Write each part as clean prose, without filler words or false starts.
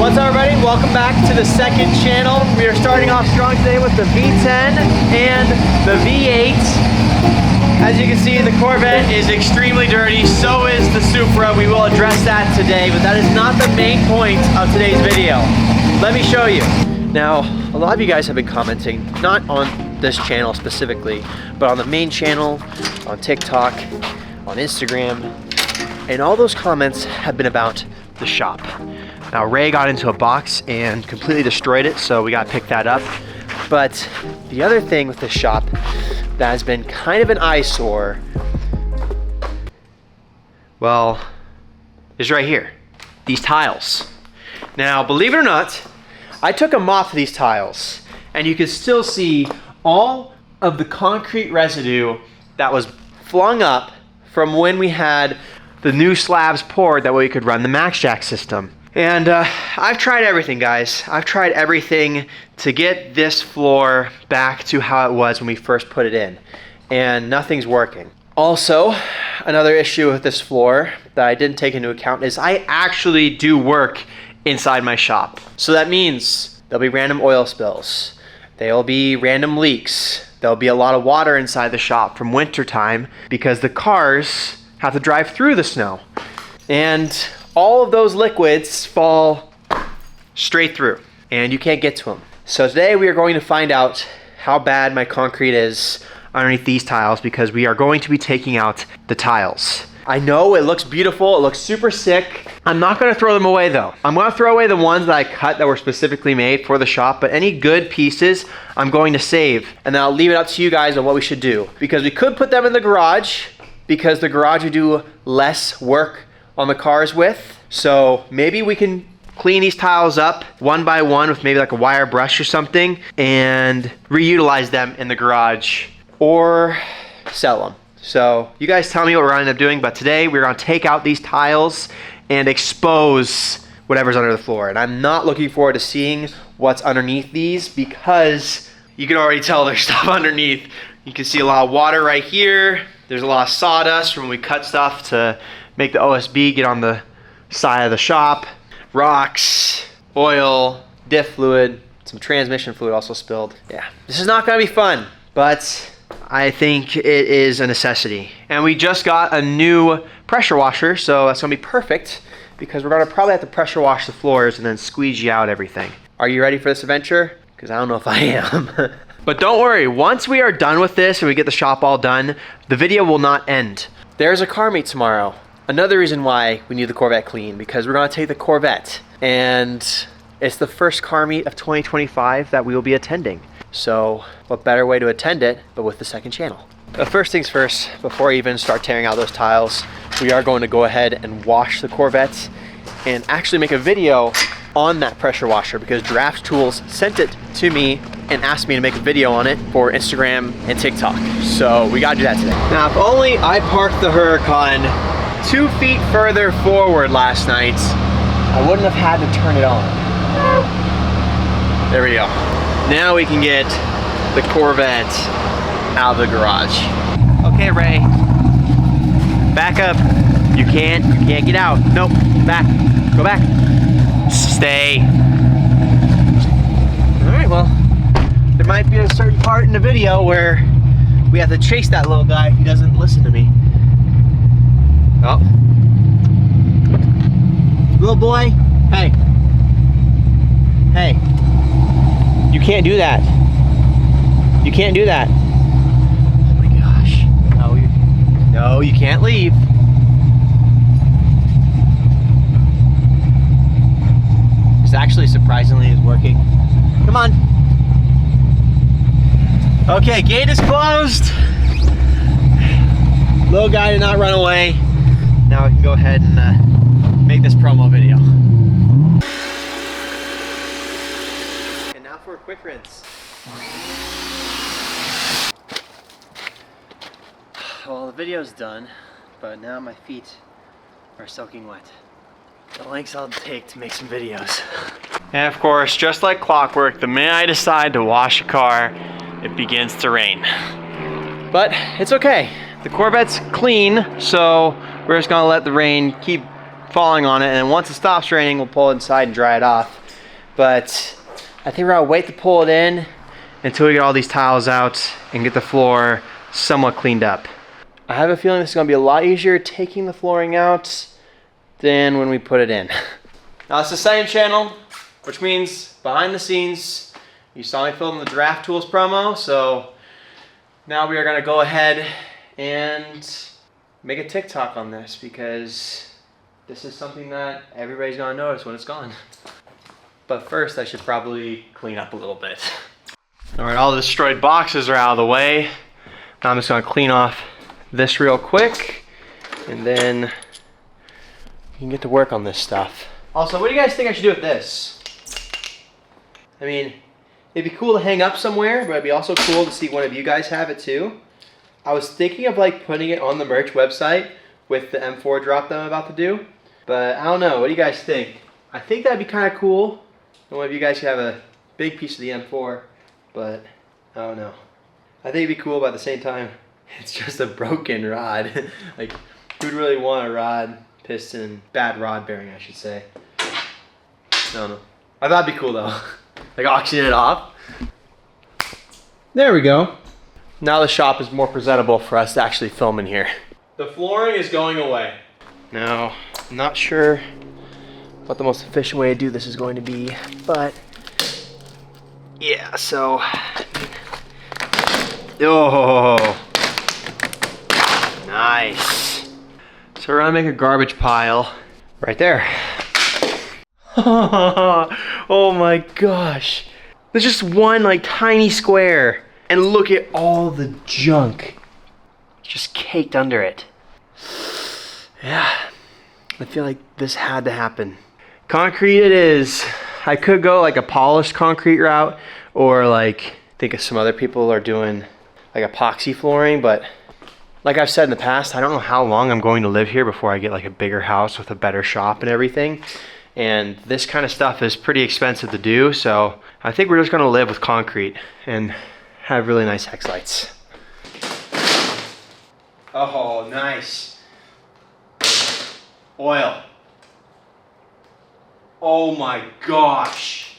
What's up, everybody? Welcome back to the second channel. We are starting off strong today with the V10 and the V8. As you can see, the Corvette is extremely dirty, so is the Supra. We will address that today, but that is not the main point of today's video. Let me show you. Now, a lot of you guys have been commenting, not on this channel specifically, but on the main channel, on TikTok, on Instagram, and all those comments have been about the shop. Now, Ray got into a box and completely destroyed it, so we gotta pick that up. But the other thing with the shop that has been kind of an eyesore, well, is right here, these tiles. Now, believe it or not, I took a mop to these tiles, and you can still see all of the concrete residue that was flung up from when we had the new slabs poured, that way we could run the Max Jack system. And I've tried everything, guys. I've tried everything to get this floor back to how it was when we first put it in, and nothing's working. Also, another issue with this floor that I didn't take into account is I actually do work inside my shop. So that means there'll be random oil spills. There'll be random leaks. There'll be a lot of water inside the shop from winter time because the cars have to drive through the snow. And all of those liquids fall straight through and you can't get to them. So today we are going to find out how bad my concrete is underneath these tiles, because we are going to be taking out the tiles. I know it looks beautiful, it looks super sick. I'm not gonna throw them away though. I'm gonna throw away the ones that I cut that were specifically made for the shop, but any good pieces I'm going to save, and then I'll leave it up to you guys on what we should do. Because we could put them in the garage, because the garage would do less work on the cars with. So maybe we can clean these tiles up one by one with maybe like a wire brush or something and reutilize them in the garage or sell them. So you guys tell me what we're gonna end up doing, but today we're gonna take out these tiles and expose whatever's under the floor. And I'm not looking forward to seeing what's underneath these, because you can already tell there's stuff underneath. You can see a lot of water right here. There's a lot of sawdust from when we cut stuff to make the OSB get on the side of the shop. Rocks, oil, diff fluid, some transmission fluid also spilled. Yeah, this is not gonna be fun, but I think it is a necessity. And we just got a new pressure washer, so that's gonna be perfect, because we're gonna probably have to pressure wash the floors and then squeegee out everything. Are you ready for this adventure? Because I don't know if I am. But don't worry, once we are done with this and we get the shop all done, the video will not end. There's a car meet tomorrow. Another reason why we need the Corvette clean, because we're gonna take the Corvette, and it's the first car meet of 2025 that we will be attending. So what better way to attend it but with the second channel? But first things first, before I even start tearing out those tiles, we are going to go ahead and wash the Corvette and actually make a video on that pressure washer, because Draft Tools sent it to me and asked me to make a video on it for Instagram and TikTok. So we gotta do that today. Now, if only I parked the Huracan 2 feet further forward last night, I wouldn't have had to turn it on. There we go. Now we can get the Corvette out of the garage. Okay, Ray, back up. You can't get out. Nope, back, go back. Stay. All right, well, there might be a certain part in the video where we have to chase that little guy if he doesn't listen to me. Oh. Little boy, hey. Hey. You can't do that. You can't do that. Oh my gosh. No, you can't leave. This actually surprisingly is working. Come on. Okay, gate is closed. Little guy did not run away. Now I can go ahead and make this promo video. And now for a quick rinse. Well, the video's done, but now my feet are soaking wet. The lengths I'll take to make some videos. And of course, just like clockwork, the minute I decide to wash a car, it begins to rain. But it's okay. The Corvette's clean, so we're just gonna let the rain keep falling on it, and then once it stops raining, we'll pull it inside and dry it off. But I think we're gonna wait to pull it in until we get all these tiles out and get the floor somewhat cleaned up. I have a feeling this is gonna be a lot easier taking the flooring out than when we put it in. Now it's the second channel, which means behind the scenes, you saw me film the Draft Tools promo, so now we are gonna go ahead and make a TikTok on this because this is something that everybody's gonna notice when it's gone. But first I should probably clean up a little bit. All right, all the destroyed boxes are out of the way. Now I'm just gonna clean off this real quick and then you can get to work on this stuff. Also, what do you guys think I should do with this? I mean, it'd be cool to hang up somewhere, but it'd be also cool to see one of you guys have it too. I was thinking of like putting it on the merch website with the M4 drop that I'm about to do, but I don't know. What do you guys think? I think that'd be kind of cool. And one of you guys could have a big piece of the M4, but I don't know. I think it'd be cool, but at the same time, it's just a broken rod. Like, who'd really want a rod, piston, bad rod bearing, I should say. I don't know. I thought it'd be cool though. Like auction it off. There we go. Now the shop is more presentable for us to actually film in here. The flooring is going away. Now, I'm not sure what the most efficient way to do this is going to be, but yeah, so, oh, nice. So we're gonna make a garbage pile right there. Oh my gosh. There's just one like tiny square and look at all the junk just caked under it. Yeah, I feel like this had to happen. Concrete it is. I could go like a polished concrete route or like I think some other people are doing like epoxy flooring, but like I've said in the past, I don't know how long I'm going to live here before I get like a bigger house with a better shop and everything. And this kind of stuff is pretty expensive to do, so I think we're just gonna live with concrete and have really nice hex lights. Oh, nice. Oil. Oh my gosh.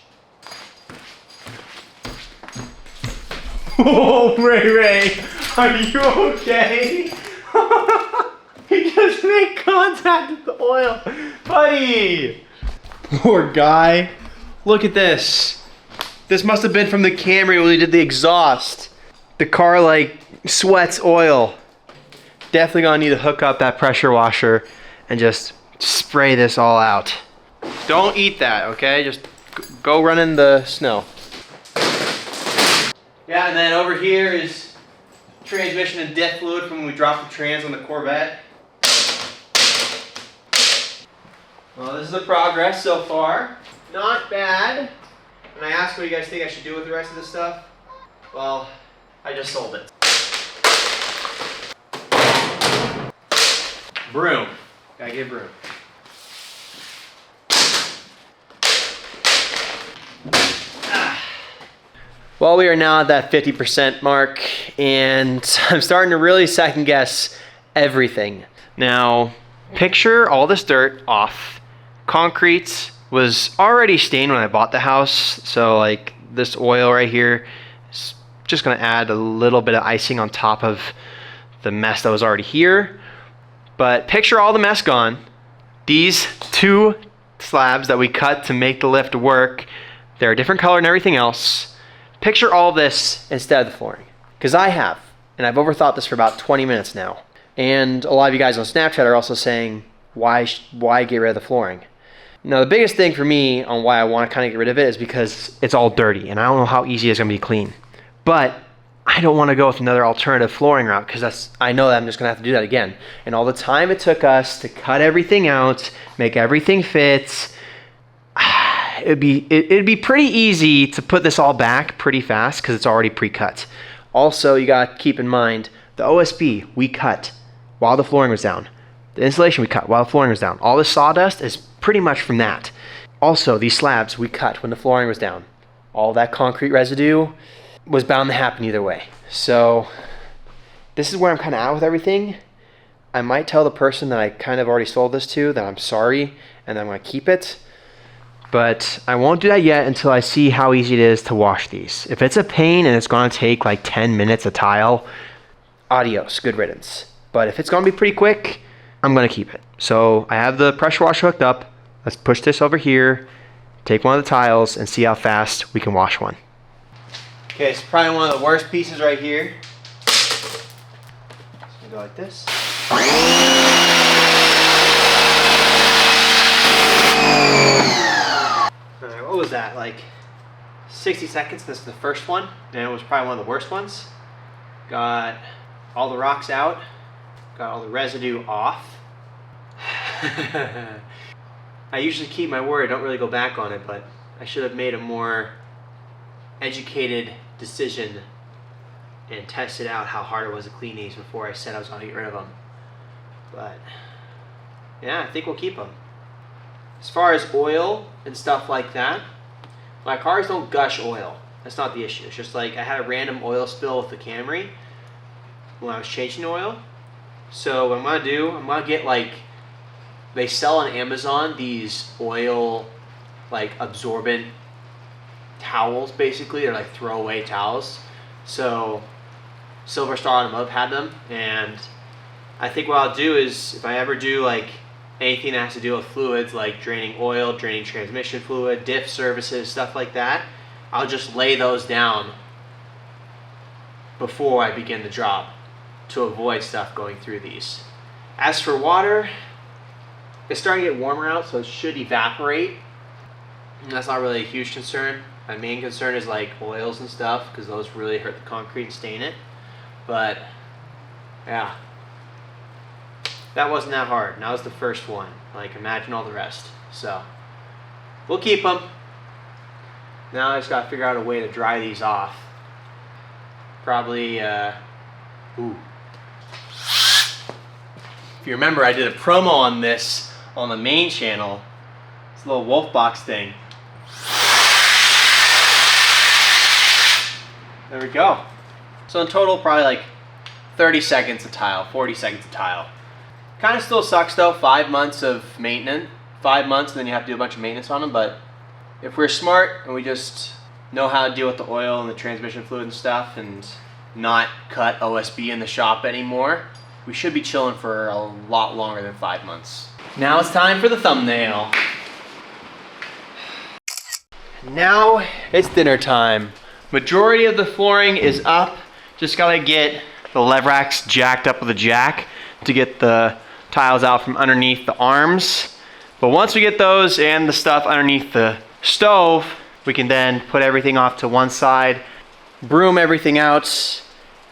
Oh, Ray, are you okay? He just made contact with the oil. Buddy. Poor guy. Look at this. This must have been from the Camry when we did the exhaust. The car like sweats oil. Definitely gonna need to hook up that pressure washer and just spray this all out. Don't eat that, okay? Just go run in the snow. Yeah, and then over here is transmission and diff fluid from when we dropped the trans on the Corvette. Well, this is the progress so far. Not bad. And I asked what you guys think I should do with the rest of this stuff. Well, I just sold it. Broom. Gotta get a broom. Well, we are now at that 50% mark, and I'm starting to really second guess everything. Now, picture all this dirt off. Concrete was already stained when I bought the house, so like this oil right here is just gonna add a little bit of icing on top of the mess that was already here. But picture all the mess gone. These two slabs that we cut to make the lift work, they're a different color and everything else. Picture all this instead of the flooring. Because I have, and I've overthought this for about 20 minutes now. And a lot of you guys on Snapchat are also saying, why get rid of the flooring? Now, the biggest thing for me on why I want to kind of get rid of it is because it's all dirty, and I don't know how easy it's going to be clean. But I don't want to go with another alternative flooring route because I know that I'm just going to have to do that again. And all the time it took us to cut everything out, make everything fit, it'd be pretty easy to put this all back pretty fast because it's already pre-cut. Also, you got to keep in mind, the OSB we cut while the flooring was down. The insulation we cut while the flooring was down. All the sawdust is pretty much from that. Also, these slabs we cut when the flooring was down. All that concrete residue was bound to happen either way. So this is where I'm kind of out with everything. I might tell the person that I kind of already sold this to that I'm sorry and I'm gonna keep it. But I won't do that yet until I see how easy it is to wash these. If it's a pain and it's gonna take like 10 minutes a tile, adios, good riddance. But if it's gonna be pretty quick, I'm gonna keep it. So I have the pressure washer hooked up. Let's push this over here, take one of the tiles and see how fast we can wash one. Okay, it's probably one of the worst pieces right here. It's gonna go like this. What was that, like 60 seconds? This is the first one, and it was probably one of the worst ones. Got all the rocks out, got all the residue off. I usually keep my word, I don't really go back on it, but I should have made a more educated decision and tested out how hard it was to clean these before I said I was going to get rid of them. But yeah, I think we'll keep them. As far as oil and stuff like that, my cars don't gush oil. That's not the issue. It's just like I had a random oil spill with the Camry when I was changing oil. So what I'm going to do, I'm going to get like, they sell on Amazon these oil like absorbent towels basically. They're like throwaway towels. So Silver Star Automotive had them, and I think what I'll do is if I ever do like anything that has to do with fluids like draining oil, draining transmission fluid, diff services, stuff like that, I'll just lay those down before I begin the job to avoid stuff going through these. As for water, it's starting to get warmer out, so it should evaporate. And that's not really a huge concern. My main concern is like oils and stuff, because those really hurt the concrete and stain it. But yeah, that wasn't that hard. And that was the first one. Like, imagine all the rest. So we'll keep them. Now I just gotta figure out a way to dry these off. Probably ooh. If you remember, I did a promo on this on the main channel. This little wolf box thing. There we go. So in total, probably like 30 seconds a tile, 40 seconds a tile. Kind of still sucks though, 5 months of maintenance. 5 months and then you have to do a bunch of maintenance on them, but if we're smart and we just know how to deal with the oil and the transmission fluid and stuff and not cut OSB in the shop anymore, we should be chilling for a lot longer than 5 months. Now it's time for the thumbnail. Now it's dinner time. Majority of the flooring is up. Just gotta get the lever racks jacked up with a jack to get the tiles out from underneath the arms. But once we get those and the stuff underneath the stove, we can then put everything off to one side, broom everything out,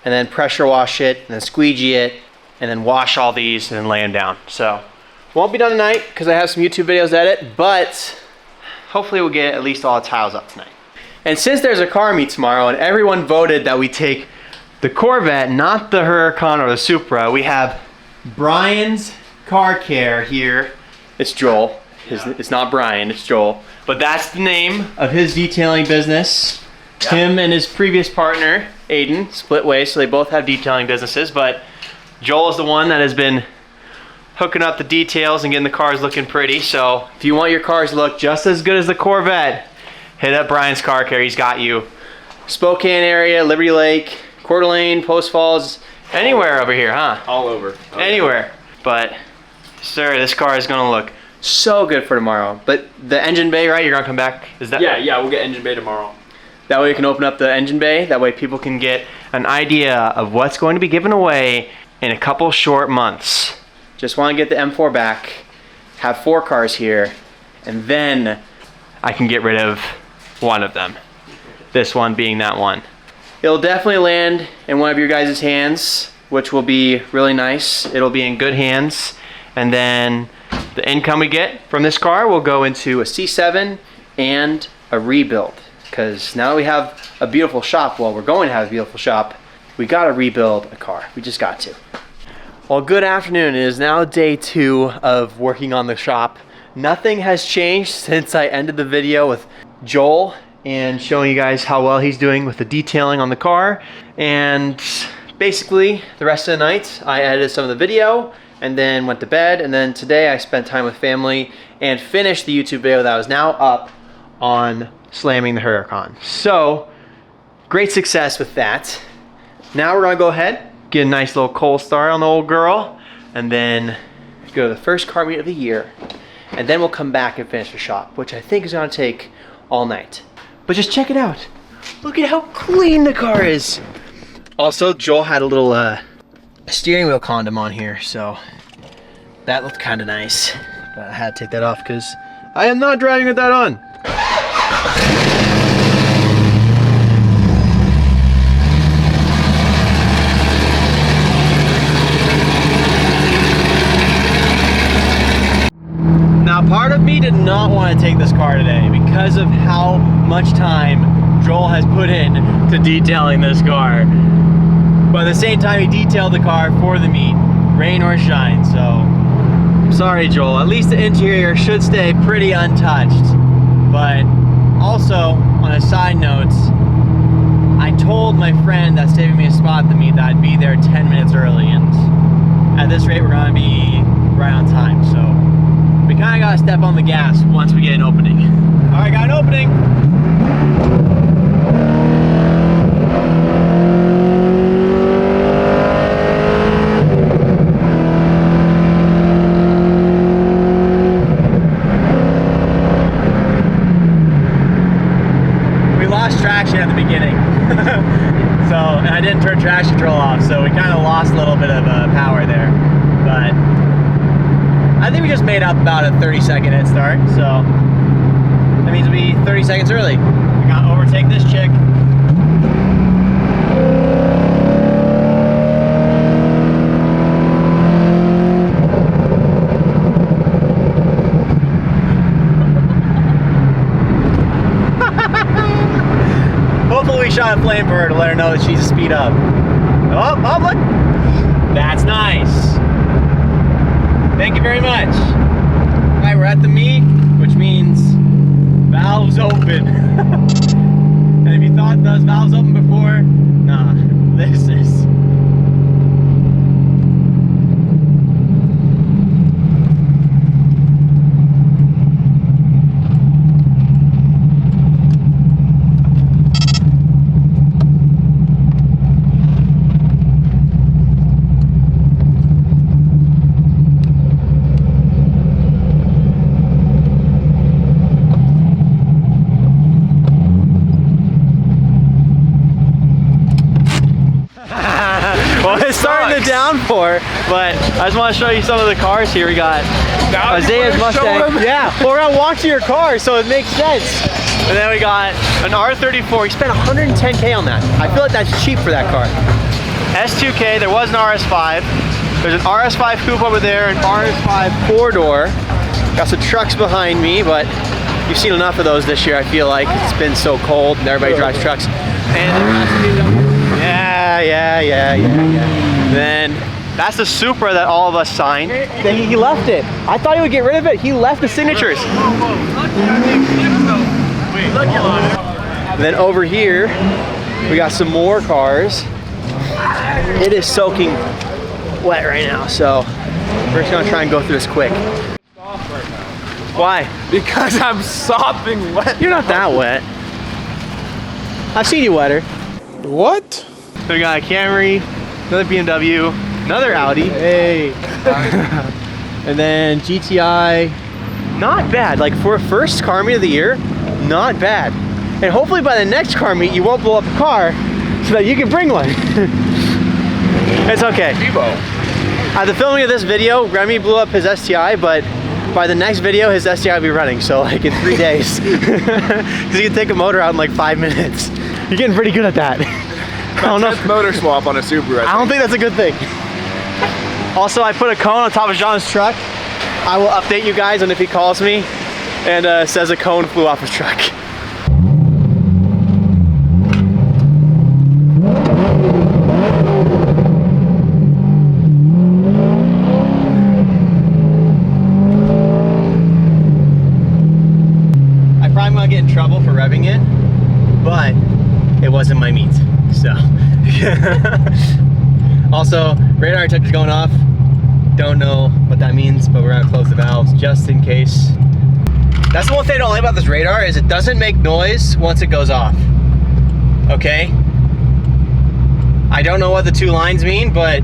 and then pressure wash it, and then squeegee it, and then wash all these and then lay them down. So, won't be done tonight because I have some YouTube videos to edit, but hopefully we'll get at least all the tiles up tonight. And since there's a car meet tomorrow and everyone voted that we take the Corvette, not the Huracan or the Supra, we have Brian's Car Care here. It's Joel. It's not Brian, it's Joel. But that's the name of his detailing business. Yeah. Him and his previous partner, Aiden, split ways, so they both have detailing businesses, but Joel is the one that has been hooking up the details and getting the cars looking pretty. So if you want your cars to look just as good as the Corvette, hit up Brian's Car Care. He's got you. Spokane area, Liberty Lake, Coeur d'Alene, Post Falls, anywhere over here, huh? All over. Anywhere. But, sir, this car is gonna look so good for tomorrow. But the engine bay, right? You're gonna come back? Is that? Yeah, we'll get engine bay tomorrow. That way you can open up the engine bay. That way people can get an idea of what's going to be given away in a couple short months. Just want to get the M4 back, have 4 cars here, and then I can get rid of one of them. This one being that one. It'll definitely land in one of your guys' hands, which will be really nice. It'll be in good hands. And then the income we get from this car will go into a C7 and a rebuild. Because now that we have a beautiful shop, well, we're going to have a beautiful shop, we gotta rebuild a car. We just got to. Well, good afternoon. It is now day 2 of working on the shop. Nothing has changed since I ended the video with Joel and showing you guys how well he's doing with the detailing on the car. And basically, the rest of the night, I edited some of the video, and then went to bed. And then today I spent time with family and finished the YouTube video that was now up on slamming the Huracan. So great success with that. Now we're gonna go ahead, get a nice little cold start on the old girl, and then go to the first car meet of the year. And then we'll come back and finish the shop, which I think is gonna take all night. But just check it out. Look at how clean the car is. Also, Joel had a little steering wheel condom on here, so that looked kind of nice. But I had to take that off because I am not driving with that on. Now, part of me did not want to take this car today because of how much time Joel has put in to detailing this car. But at the same time, he detailed the car for the meet, rain or shine. So, I'm sorry, Joel. At least the interior should stay pretty untouched. But also, on a side note, I told my friend that's saving me a spot at the meet that I'd be there 10 minutes early. And at this rate, we're going to be right on time. So, we kind of got to step on the gas once we get an opening. All right, got an opening. We lost traction at the beginning. And I didn't turn traction control off, so we kind of lost a little bit of power there. But I think we just made up about a 30-second head start, so that means we'll be 30 seconds early. We're gonna overtake this chick. Hopefully we shot a flame for her to let her know that she's a speed up. Oh, look! That's nice. Thank you very much. All right, we're at the meet, which means valves open. And if you thought those valves open before, nah, this is. Well, it's starting to downpour, but I just want to show you some of the cars here. We got Isaiah's Mustang. Yeah, well, we're gonna walk to your car, so it makes sense. And then we got an R34. We spent 110K on that. I feel like that's cheap for that car. S2K, there was an RS5. There's an RS5 coupe over there, an RS5 four-door. Got some trucks behind me, but you've seen enough of those this year, I feel like. It's been so cold and everybody drives trucks. And yeah. Then that's the Supra that all of us signed. He left it. I thought he would get rid of it. He left the signatures. Then over here, we got some more cars. It is soaking wet right now, so we're just gonna try and go through this quick. Why? Because I'm sopping wet. You're not that wet. I've seen you wetter. What? So we got a Camry, another BMW, another Audi. Hey. And then GTI. Not bad. Like for a first car meet of the year, not bad. And hopefully by the next car meet, you won't blow up a car so that you can bring one. It's okay. At the filming of this video, Remy blew up his STI, but by the next video, his STI will be running. So like in 3 days. Because he can take a motor out in like 5 minutes. You're getting pretty good at that. I don't know. Motor swap on a Subaru. I don't think that's a good thing. Also, I put a cone on top of John's truck. I will update you guys on if he calls me and says a cone flew off his truck. I probably might get in trouble for revving it, but it wasn't my meat. So also radar detector's going off. Don't know what that means, but we're gonna close the valves just in case. That's the one thing I don't like about this radar is it doesn't make noise once it goes off. Okay? I don't know what the 2 lines mean, but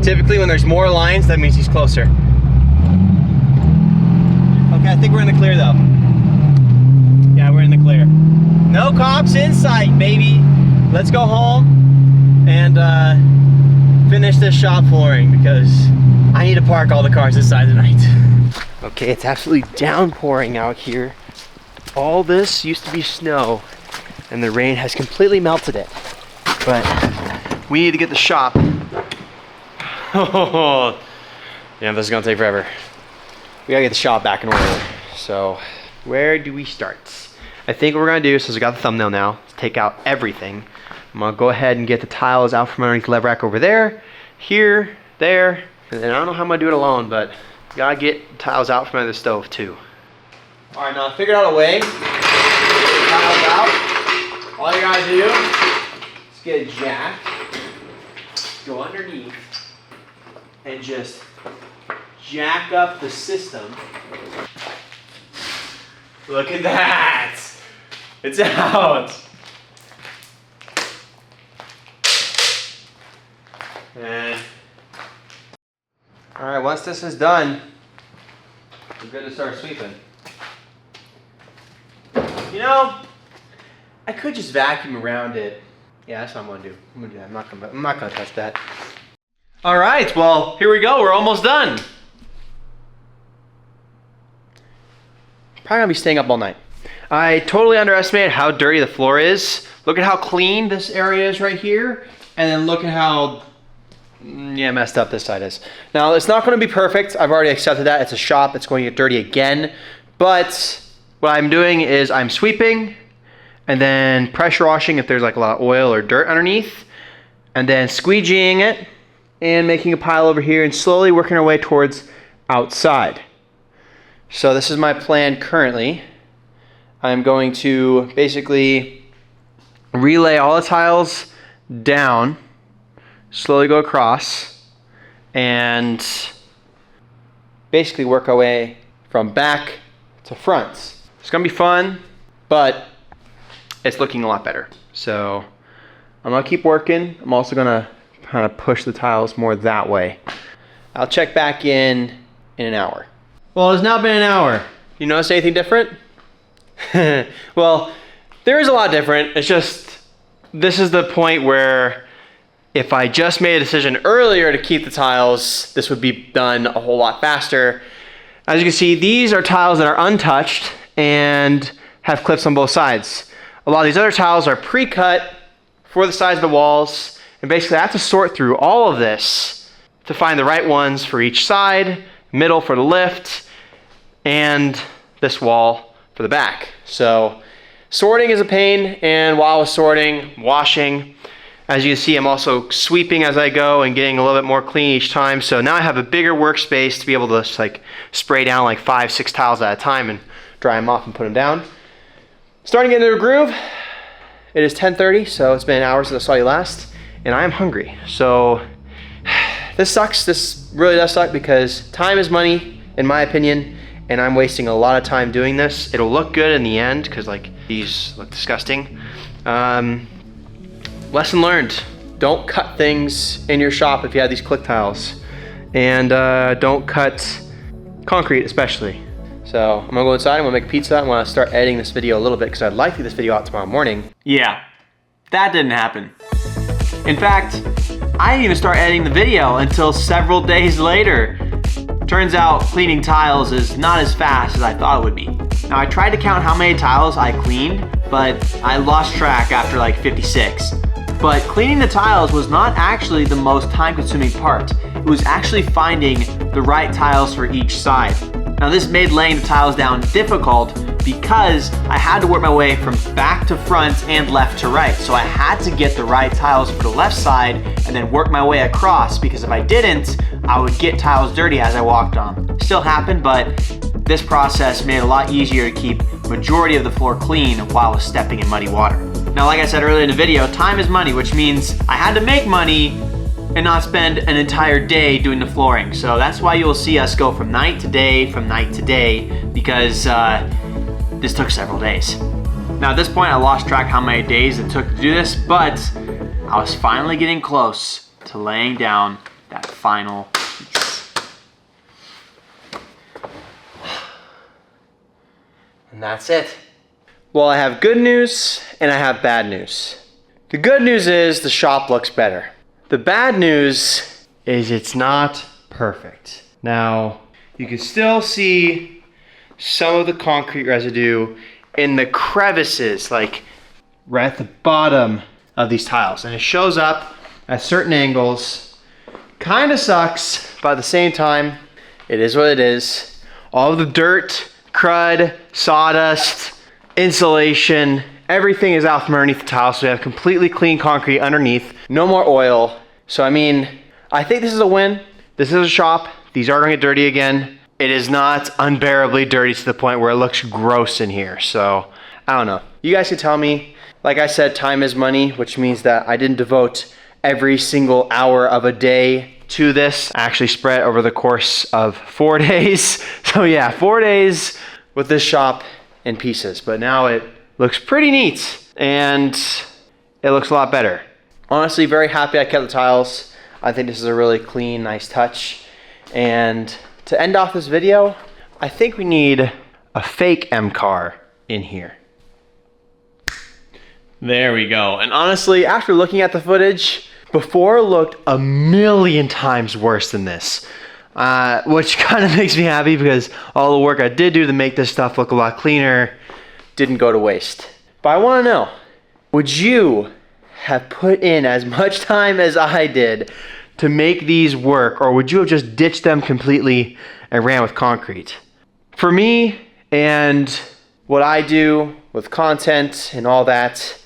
typically when there's more lines, that means he's closer. Okay, I think we're in the clear though. Yeah, we're in the clear. No cops in sight, baby. Let's go home and finish this shop flooring because I need to park all the cars inside tonight. Okay, it's absolutely downpouring out here. All this used to be snow and the rain has completely melted it. But we need to get the shop. Oh, yeah, this is gonna take forever. We gotta get the shop back in order. So, where do we start? I think what we're gonna do, since we got the thumbnail now, is take out everything. I'm gonna go ahead and get the tiles out from underneath the lever rack over there, here, there, and then I don't know how I'm gonna do it alone, but gotta get tiles out from under the stove too. All right, now I figured out a way to get the tiles out. All you gotta do is get a jack, go underneath, and just jack up the system. Look at that! It's out! And all right, once this is done, we're good to start sweeping. You know, I could just vacuum around it. Yeah, that's what I'm gonna do. I'm gonna do that. I'm not gonna touch that. All right, well, here we go. We're almost done. Probably gonna be staying up all night. I totally underestimated how dirty the floor is. Look at how clean this area is right here. And then look at how messed up this side is. Now, it's not gonna be perfect. I've already accepted that. It's a shop. It's going to get dirty again. But what I'm doing is I'm sweeping and then pressure washing if there's like a lot of oil or dirt underneath. And then squeegeeing it and making a pile over here and slowly working our way towards outside. So this is my plan currently. I'm going to basically relay all the tiles down, slowly go across, and basically work our way from back to front. It's gonna be fun, but it's looking a lot better. So I'm gonna keep working. I'm also gonna kind of push the tiles more that way. I'll check back in an hour. Well, it's now been an hour. You notice anything different? Well, there is a lot different. It's just, this is the point where if I just made a decision earlier to keep the tiles, this would be done a whole lot faster. As you can see, these are tiles that are untouched and have clips on both sides. A lot of these other tiles are pre-cut for the sides of the walls, and basically I have to sort through all of this to find the right ones for each side, middle for the lift, and this wall for the back. So sorting is a pain, and while I was sorting, washing, as you can see, I'm also sweeping as I go and getting a little bit more clean each time. So now I have a bigger workspace to be able to just like spray down like 5-6 tiles at a time and dry them off and put them down. Starting to get into a groove. It is 10:30, so it's been an hour since I saw you last, and I am hungry. So this sucks. This really does suck because time is money, in my opinion, and I'm wasting a lot of time doing this. It'll look good in the end because like these look disgusting. Lesson learned. Don't cut things in your shop if you have these click tiles, and don't cut concrete especially. So I'm gonna go inside, I'm gonna make a pizza, I'm gonna start editing this video a little bit because I'd like to get this video out tomorrow morning. Yeah, that didn't happen. In fact, I didn't even start editing the video until several days later. Turns out cleaning tiles is not as fast as I thought it would be. Now I tried to count how many tiles I cleaned, but I lost track after like 56. But cleaning the tiles was not actually the most time-consuming part. It was actually finding the right tiles for each side. Now this made laying the tiles down difficult because I had to work my way from back to front and left to right. So I had to get the right tiles for the left side and then work my way across, because if I didn't, I would get tiles dirty as I walked on. Still happened, but this process made it a lot easier to keep majority of the floor clean while I was stepping in muddy water. Now, like I said earlier in the video, time is money, which means I had to make money and not spend an entire day doing the flooring. So that's why you'll see us go from night to day, because this took several days. Now at this point, I lost track how many days it took to do this, but I was finally getting close to laying down that final piece. And that's it. Well, I have good news and I have bad news. The good news is the shop looks better. The bad news is it's not perfect. Now, you can still see some of the concrete residue in the crevices, like right at the bottom of these tiles. And it shows up at certain angles. Kinda sucks, but at the same time, it is what it is. All of the dirt, crud, sawdust, insulation, everything is out from underneath the tile, so we have completely clean concrete underneath, no more oil. So I mean, I think this is a win. This is a shop. These are gonna get dirty again. It is not unbearably dirty to the point where it looks gross in here. So I don't know. You guys can tell me. Like I said, time is money, which means that I didn't devote every single hour of a day to this. I actually spread it over the course of 4 days. So yeah, 4 days with this shop in pieces, but now it looks pretty neat and it looks a lot better. Honestly, very happy I kept the tiles. I think this is a really clean, nice touch. And to end off this video, I think we need a fake M car in here. There we go. And honestly, after looking at the footage, before looked a million times worse than this. Which kind of makes me happy because all the work I did do to make this stuff look a lot cleaner didn't go to waste. But I want to know, would you have put in as much time as I did to make these work, or would you have just ditched them completely and ran with concrete? For me and what I do with content and all that,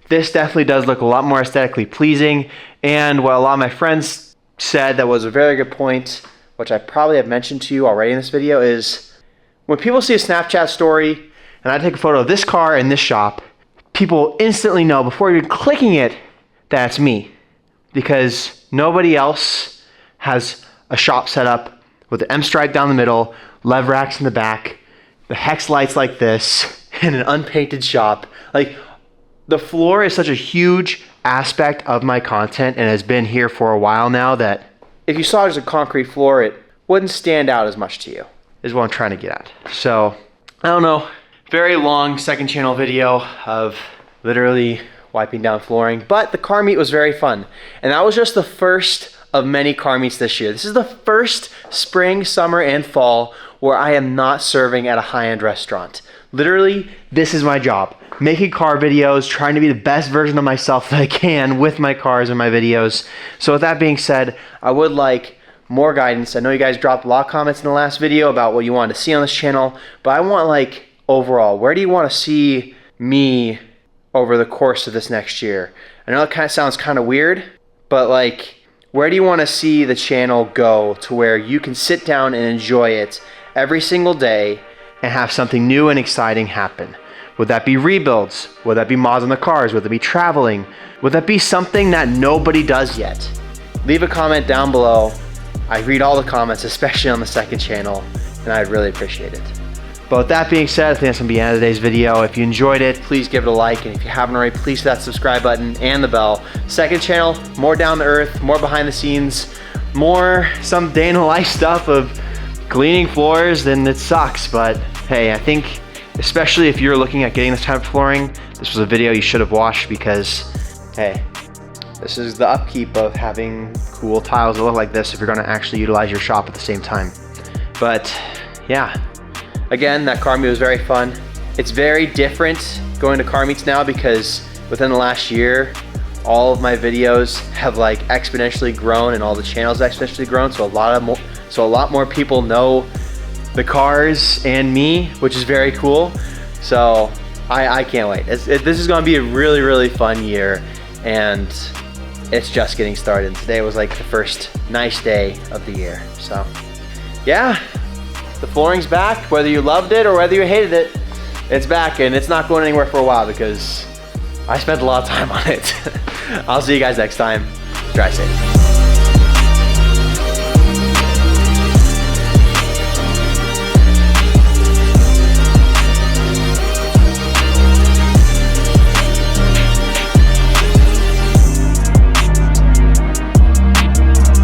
this definitely does look a lot more aesthetically pleasing. And what a lot of my friends said that was a very good point, which I probably have mentioned to you already in this video, is when people see a Snapchat story and I take a photo of this car in this shop, people instantly know before even clicking it that it's me, because nobody else has a shop set up with the M stripe down the middle, lev racks in the back, the hex lights like this, and an unpainted shop. Like, the floor is such a huge aspect of my content and has been here for a while now that if you saw just a concrete floor, it wouldn't stand out as much to you, is what I'm trying to get at. So, I don't know, very long second channel video of literally wiping down flooring, but the car meet was very fun. And that was just the first of many car meets this year. This is the first spring, summer, and fall where I am not serving at a high-end restaurant. Literally, this is my job. Making car videos, trying to be the best version of myself that I can with my cars and my videos. So with that being said, I would like more guidance. I know you guys dropped a lot of comments in the last video about what you wanted to see on this channel, but I want, like, overall, where do you want to see me over the course of this next year? I know it kind of sounds kind of weird, but like, where do you want to see the channel go to where you can sit down and enjoy it every single day and have something new and exciting happen? Would that be rebuilds? Would that be mods on the cars? Would that be traveling? Would that be something that nobody does yet? Leave a comment down below. I read all the comments, especially on the second channel, and I'd really appreciate it. But with that being said, I think that's gonna be the end of today's video. If you enjoyed it, please give it a like, and if you haven't already, please hit that subscribe button and the bell. Second channel, more down to earth, more behind the scenes, more some day in the life stuff of cleaning floors, and it sucks, but hey, I think especially if you're looking at getting this type of flooring, this was a video you should have watched, because hey, this is the upkeep of having cool tiles that look like this if you're gonna actually utilize your shop at the same time. But yeah, again, that car meet was very fun. It's very different going to car meets now because within the last year, all of my videos have like exponentially grown and all the channels exponentially grown. So a lot more people know the cars and me, which is very cool. So I can't wait. This is gonna be a really, really fun year, and it's just getting started. Today was like the first nice day of the year. So yeah, the flooring's back. Whether you loved it or whether you hated it, it's back, and it's not going anywhere for a while because I spent a lot of time on it. I'll see you guys next time. Drive safe.